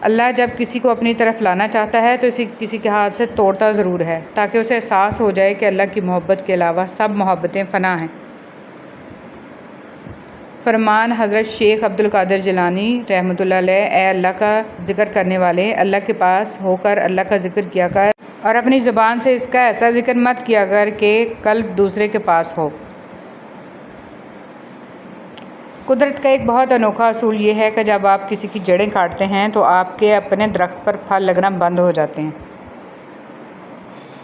اللہ جب کسی کو اپنی طرف لانا چاہتا ہے تو اسے کسی کے ہاتھ سے توڑتا ضرور ہے تاکہ اسے احساس ہو جائے کہ اللہ کی محبت کے علاوہ سب محبتیں فنا ہیں۔ فرمان حضرت شیخ عبد القادر جیلانی رحمۃ اللہ علیہ: اے اللہ کا ذکر کرنے والے، اللہ کے پاس ہو کر اللہ کا ذکر کیا کر اور اپنی زبان سے اس کا ایسا ذکر مت کیا کر کہ قلب دوسرے کے پاس ہو۔ قدرت کا ایک بہت انوکھا اصول یہ ہے کہ جب آپ کسی کی جڑیں کاٹتے ہیں تو آپ کے اپنے درخت پر پھل لگنا بند ہو جاتے ہیں۔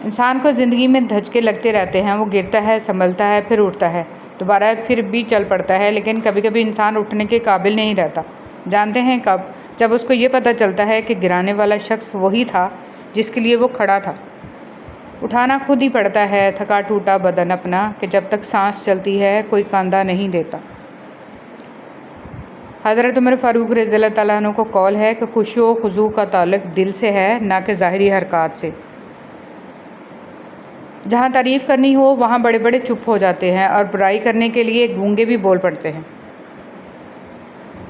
انسان کو زندگی میں دھچکے لگتے رہتے ہیں، وہ گرتا ہے، سنبھلتا ہے، پھر اٹھتا ہے، دوبارہ پھر بھی چل پڑتا ہے، لیکن کبھی کبھی انسان اٹھنے کے قابل نہیں رہتا۔ جانتے ہیں کب؟ جب اس کو یہ پتہ چلتا ہے کہ گرانے والا شخص وہی تھا جس کے لیے وہ کھڑا تھا۔ اٹھانا خود ہی پڑتا ہے تھکا ٹوٹا بدن اپنا، کہ جب تک سانس چلتی ہے کوئی کاندھا نہیں دیتا۔ حضرت عمر فاروق رضی اللہ تعالیٰ عنہ کو قول ہے کہ خشوع و خضوع کا تعلق دل سے ہے، نہ کہ ظاہری حرکات سے۔ جہاں تعریف کرنی ہو وہاں بڑے بڑے چپ ہو جاتے ہیں اور برائی کرنے کے لیے گونگے بھی بول پڑتے ہیں۔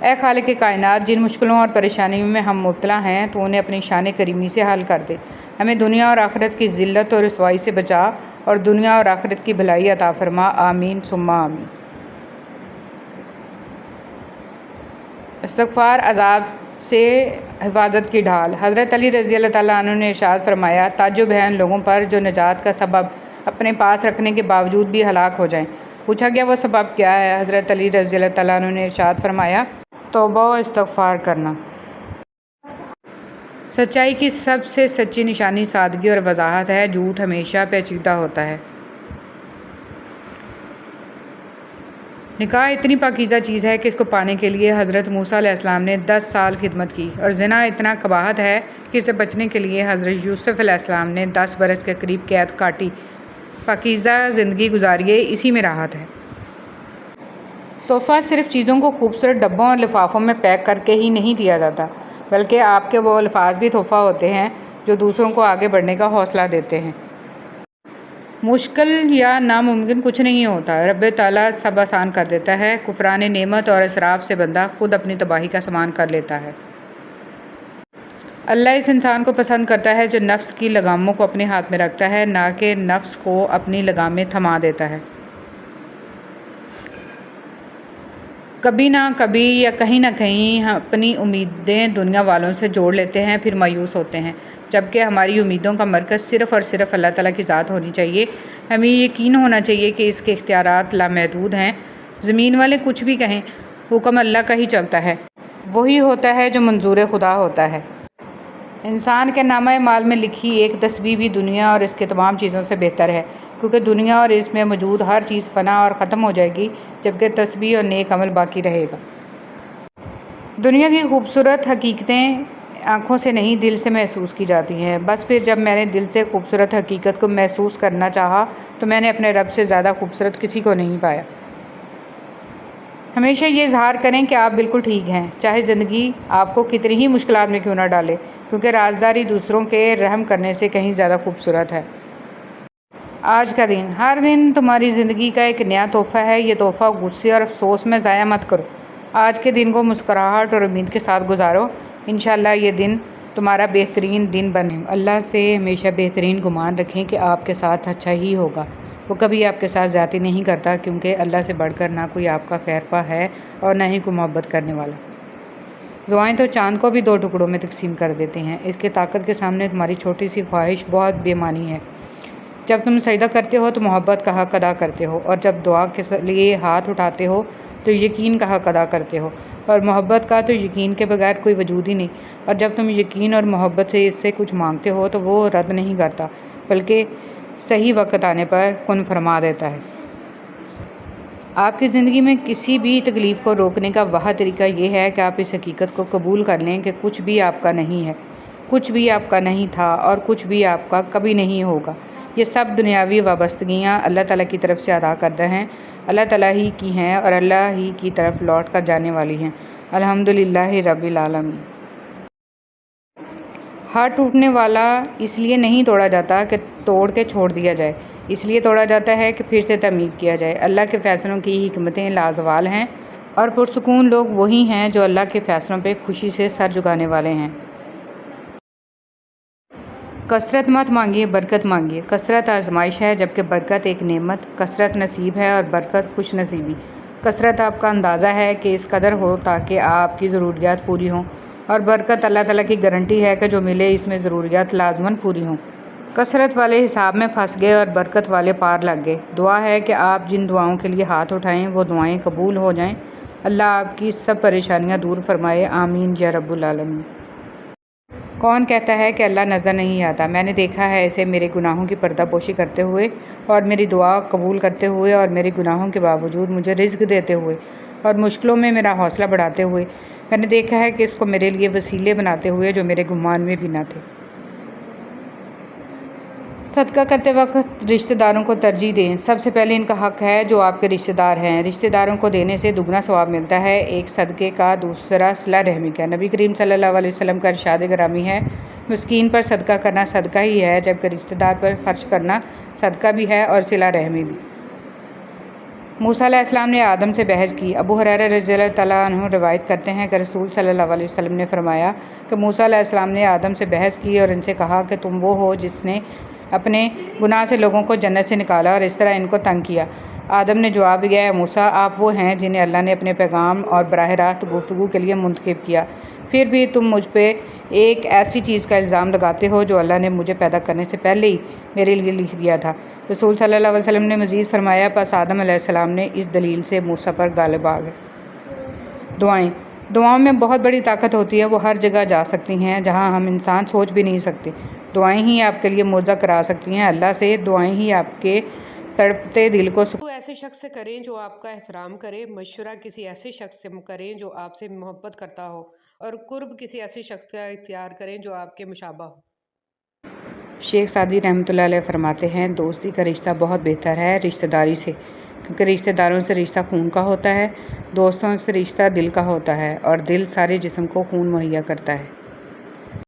اے خالق کائنات، جن مشکلوں اور پریشانیوں میں ہم مبتلا ہیں تو انہیں اپنی شان کریمی سے حل کر دے۔ ہمیں دنیا اور آخرت کی ذلت اور رسوائی سے بچا اور دنیا اور آخرت کی بھلائی عطا فرما، آمین ثم آمین۔ استغفار عذاب سے حفاظت کی ڈھال۔ حضرت علی رضی اللہ تعالیٰ عنہ نے ارشاد فرمایا: تعجب ہے ان لوگوں پر جو نجات کا سبب اپنے پاس رکھنے کے باوجود بھی ہلاک ہو جائیں۔ پوچھا گیا وہ سبب کیا ہے؟ حضرت علی رضی اللہ تعالیٰ عنہ نے ارشاد فرمایا: توبہ و استغفار کرنا۔ سچائی کی سب سے سچی نشانی سادگی اور وضاحت ہے، جھوٹ ہمیشہ پیچیدہ ہوتا ہے۔ نکاح اتنی پاکیزہ چیز ہے کہ اس کو پانے کے لیے حضرت موسیٰ علیہ السلام نے 10 سال خدمت کی، اور زنا اتنا قباحت ہے کہ اسے بچنے کے لیے حضرت یوسف علیہ السلام نے 10 برس کے قریب قید کاٹی۔ پاکیزہ زندگی گزاریے، اسی میں راحت ہے۔ تحفہ صرف چیزوں کو خوبصورت ڈبوں اور لفافوں میں پیک کر کے ہی نہیں دیا جاتا، بلکہ آپ کے وہ الفاظ بھی تحفہ ہوتے ہیں جو دوسروں کو آگے بڑھنے کا حوصلہ دیتے ہیں۔ مشکل یا ناممکن کچھ نہیں ہوتا، رب تعالیٰ سب آسان کر دیتا ہے۔ کفران نعمت اور اسراف سے بندہ خود اپنی تباہی کا سامان کر لیتا ہے۔ اللہ اس انسان کو پسند کرتا ہے جو نفس کی لگاموں کو اپنے ہاتھ میں رکھتا ہے، نہ کہ نفس کو اپنی لگامیں تھما دیتا ہے۔ کبھی نہ کبھی یا کہیں نہ کہیں ہم اپنی امیدیں دنیا والوں سے جوڑ لیتے ہیں، پھر مایوس ہوتے ہیں، جبکہ ہماری امیدوں کا مرکز صرف اور صرف اللہ تعالیٰ کی ذات ہونی چاہیے۔ ہمیں یقین ہونا چاہیے کہ اس کے اختیارات لامحدود ہیں۔ زمین والے کچھ بھی کہیں، حکم اللہ کا ہی چلتا ہے، وہی ہوتا ہے جو منظور خدا ہوتا ہے۔ انسان کے نامہ اعمال میں لکھی ایک تسبیح بھی دنیا اور اس کے تمام چیزوں سے بہتر ہے، کیونکہ دنیا اور اس میں موجود ہر چیز فنا اور ختم ہو جائے گی، جبکہ تسبیح اور نیک عمل باقی رہے گا۔ دنیا کی خوبصورت حقیقتیں آنکھوں سے نہیں دل سے محسوس کی جاتی ہیں۔ بس پھر جب میں نے دل سے خوبصورت حقیقت کو محسوس کرنا چاہا تو میں نے اپنے رب سے زیادہ خوبصورت کسی کو نہیں پایا۔ ہمیشہ یہ اظہار کریں کہ آپ بالکل ٹھیک ہیں، چاہے زندگی آپ کو کتنی ہی مشکلات میں کیوں نہ ڈالے، کیونکہ رازداری دوسروں کے رحم کرنے سے کہیں زیادہ خوبصورت ہے۔ آج کا دن، ہر دن تمہاری زندگی کا ایک نیا تحفہ ہے۔ یہ تحفہ غصے اور افسوس میں ضائع مت کرو۔ آج کے دن کو مسکراہٹ اور امید کے ساتھ گزارو، انشاءاللہ یہ دن تمہارا بہترین دن بنے۔ اللہ سے ہمیشہ بہترین گمان رکھیں کہ آپ کے ساتھ اچھا ہی ہوگا۔ وہ کبھی آپ کے ساتھ زیادتی نہیں کرتا، کیونکہ اللہ سے بڑھ کر نہ کوئی آپ کا خیرخواہ ہے اور نہ ہی کوئی محبت کرنے والا۔ دعائیں تو چاند کو بھی 2 ٹکڑوں میں تقسیم کر دیتے ہیں۔ اس کی طاقت کے سامنے تمہاری چھوٹی سی خواہش بہت بے معنی ہے۔ جب تم سجدہ کرتے ہو تو محبت کا حق ادا کرتے ہو، اور جب دعا کے لیے ہاتھ اٹھاتے ہو تو یقین کا حق ادا کرتے ہو، اور محبت کا تو یقین کے بغیر کوئی وجود ہی نہیں۔ اور جب تم یقین اور محبت سے اس سے کچھ مانگتے ہو تو وہ رد نہیں کرتا، بلکہ صحیح وقت آنے پر کن فرما دیتا ہے۔ آپ کی زندگی میں کسی بھی تکلیف کو روکنے کا واحد طریقہ یہ ہے کہ آپ اس حقیقت کو قبول کر لیں کہ کچھ بھی آپ کا نہیں ہے، کچھ بھی آپ کا نہیں تھا اور کچھ بھی آپ کا کبھی نہیں ہوگا۔ یہ سب دنیاوی وابستگیاں اللہ تعالیٰ کی طرف سے ادا کردہ ہیں، اللہ تعالیٰ ہی کی ہیں اور اللہ ہی کی طرف لوٹ کر جانے والی ہیں۔ الحمدللہ رب العالمین۔ ہاتھ ٹوٹنے والا اس لیے نہیں توڑا جاتا کہ توڑ کے چھوڑ دیا جائے، اس لیے توڑا جاتا ہے کہ پھر سے تعمیر کیا جائے۔ اللہ کے فیصلوں کی حکمتیں لازوال ہیں، اور پرسکون لوگ وہی ہیں جو اللہ کے فیصلوں پہ خوشی سے سر جھکانے والے ہیں۔ کثرت مت مانگیے، برکت مانگیے۔ کثرت آزمائش ہے جبکہ برکت ایک نعمت، کثرت نصیب ہے اور برکت خوش نصیبی۔ کثرت آپ کا اندازہ ہے کہ اس قدر ہو تاکہ آپ کی ضروریات پوری ہوں، اور برکت اللہ تعالیٰ کی گارنٹی ہے کہ جو ملے اس میں ضروریات لازماً پوری ہوں۔ کثرت والے حساب میں پھنس گئے اور برکت والے پار لگ گئے۔ دعا ہے کہ آپ جن دعاؤں کے لیے ہاتھ اٹھائیں وہ دعائیں قبول ہو جائیں۔ اللہ آپ کی سب پریشانیاں دور فرمائے، آمین یا رب العالمین۔ کون کہتا ہے کہ اللہ نظر نہیں آتا؟ میں نے دیکھا ہے اسے میرے گناہوں کی پردہ پوشی کرتے ہوئے اور میری دعا قبول کرتے ہوئے اور میرے گناہوں کے باوجود مجھے رزق دیتے ہوئے اور مشکلوں میں میرا حوصلہ بڑھاتے ہوئے۔ میں نے دیکھا ہے کہ اس کو میرے لیے وسیلے بناتے ہوئے جو میرے گمان میں بھی نہ تھے۔ صدقہ کرتے وقت رشتہ داروں کو ترجیح دیں۔ سب سے پہلے ان کا حق ہے جو آپ کے رشتہ دار ہیں۔ رشتہ داروں کو دینے سے دگنا ثواب ملتا ہے، ایک صدقے کا، دوسرا صلہ رحمی کا۔ نبی کریم صلی اللہ علیہ وسلم کا ارشاد گرامی ہے، مسکین پر صدقہ کرنا صدقہ ہی ہے، جبکہ رشتہ دار پر خرچ کرنا صدقہ بھی ہے اور صلہ رحمی بھی۔ موسیٰ علیہ السلام نے آدم سے بحث کی۔ ابو ہریرہ رضی اللہ تعالیٰ عنہ روایت کرتے ہیں کہ رسول صلی اللہ علیہ وسلم نے فرمایا کہ موسیٰ علیہ السلام نے آدم سے بحث کی اور ان سے کہا کہ تم وہ ہو جس نے اپنے گناہ سے لوگوں کو جنت سے نکالا اور اس طرح ان کو تنگ کیا۔ آدم نے جواب دیا، اے موسیٰ، آپ وہ ہیں جنہیں اللہ نے اپنے پیغام اور براہ راست گفتگو کے لیے منتخب کیا، پھر بھی تم مجھ پہ ایک ایسی چیز کا الزام لگاتے ہو جو اللہ نے مجھے پیدا کرنے سے پہلے ہی میرے لیے لکھ دیا تھا۔ رسول صلی اللہ علیہ وسلم نے مزید فرمایا، پس آدم علیہ السلام نے اس دلیل سے موسیٰ پر غالب آ گئے۔ دعائیں۔ دعاؤں میں بہت بڑی طاقت ہوتی ہے، وہ ہر جگہ جا سکتی ہیں جہاں ہم انسان سوچ بھی نہیں سکتے۔ دعائیں ہی آپ کے لیے معجزہ کرا سکتی ہیں۔ اللہ سے دعائیں ہی آپ کے تڑپتے دل کو سکون ایسے شخص سے کریں جو آپ کا احترام کرے، مشورہ کسی ایسے شخص سے کریں جو آپ سے محبت کرتا ہو، اور قرب کسی ایسے شخص کا اختیار کریں جو آپ کے مشابہ ہو۔ شیخ سعدی رحمۃ اللہ علیہ فرماتے ہیں، دوستی کا رشتہ بہت بہتر ہے رشتہ داری سے، کیونکہ رشتہ داروں سے رشتہ خون کا ہوتا ہے، دوستوں سے رشتہ دل کا ہوتا ہے، اور دل سارے جسم کو خون مہیا کرتا ہے۔